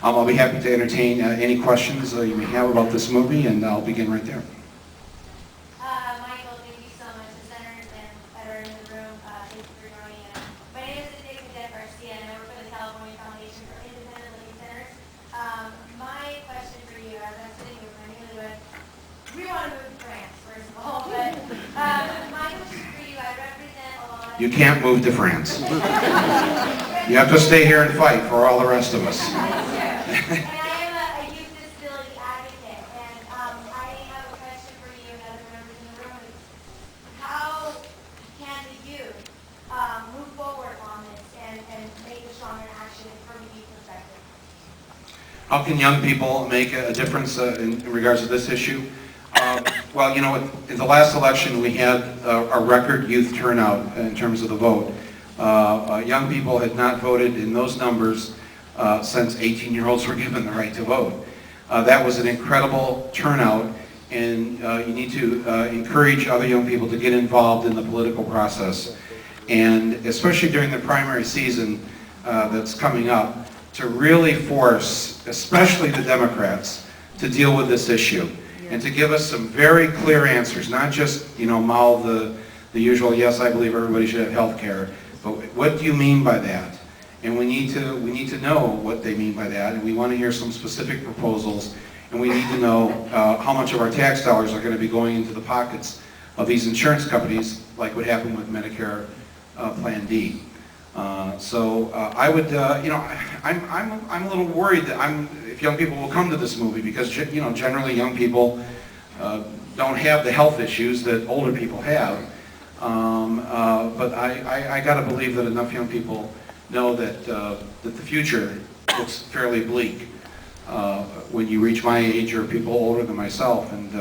I'll be happy to entertain any questions you may have about this movie, and I'll begin right there. Michael, thank you so much. The senators and that are in the room, thank you for joining us. My name is SiCKO Garcia, and I work for the California Foundation for Independent Living Centers. My question for you, as I'm sitting with my newlywed, we want to move to France, first of all, but my question for you, I represent a lot of... You can't move to France. You have to stay here and fight for all the rest of us. And I am a youth disability advocate, and I have a question for you and other members in the room. How can the youth move forward on this and make a stronger action from a youth perspective? How can young people make a difference in regards to this issue? Well, you know, in the last election we had a record youth turnout in terms of the vote. Young people had not voted in those numbers since 18-year-olds were given the right to vote. That was an incredible turnout, and you need to encourage other young people to get involved in the political process, and especially during the primary season that's coming up, to really force, especially the Democrats, to deal with this issue and to give us some very clear answers, not just, you know, mouth the usual, yes, I believe everybody should have health care, but what do you mean by that? And we need to know what they mean by that, and we want to hear some specific proposals, and we need to know how much of our tax dollars are going to be going into the pockets of these insurance companies, like what happened with Medicare Plan D. I would, you know, I'm a little worried that if young people will come to this movie, because, you know, generally young people don't have the health issues that older people have. But I got to believe that enough young people know that the future looks fairly bleak when you reach my age or people older than myself, and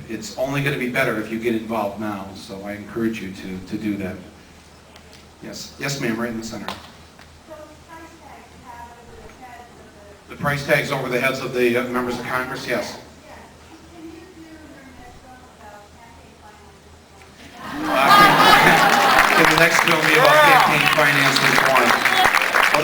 it's only going to be better if you get involved now. So I encourage you to do that. Yes, yes, ma'am, right in the center. The price tags over the heads of the members of Congress, yes. Can the next film be about campaign finance reform? Well,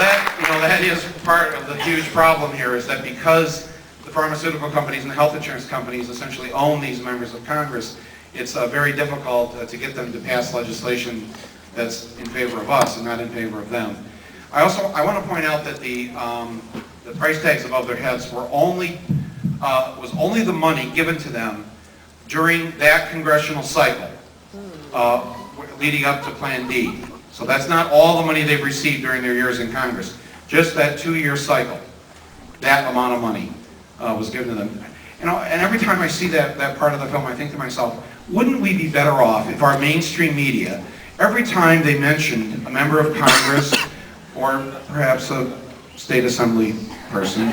that is part of the huge problem here, is that because the pharmaceutical companies and the health insurance companies essentially own these members of Congress, it's very difficult to get them to pass legislation that's in favor of us and not in favor of them. I want to point out that the price tags above their heads was only the money given to them during that congressional cycle leading up to Plan D. So that's not all the money they've received during their years in Congress. Just that 2-year cycle, that amount of money was given to them. You know, and every time I see that part of the film, I think to myself, wouldn't we be better off if our mainstream media, every time they mentioned a member of Congress or perhaps a state assembly person,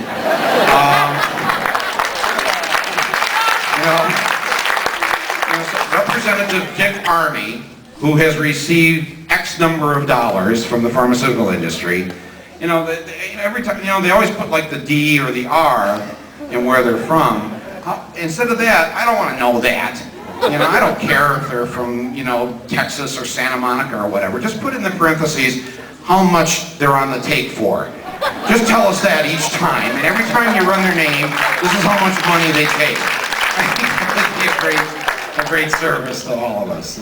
Representative Dick Armey, who has received X number of dollars from the pharmaceutical industry, you know, every time, you know, they always put like the D or the R in where they're from. Instead of that, I don't want to know that. You know, I don't care if they're from, you know, Texas or Santa Monica or whatever. Just put in the parentheses how much they're on the take for. Just tell us that each time. And every time you run their name, this is how much money they take. I think that would be a great service to all of us.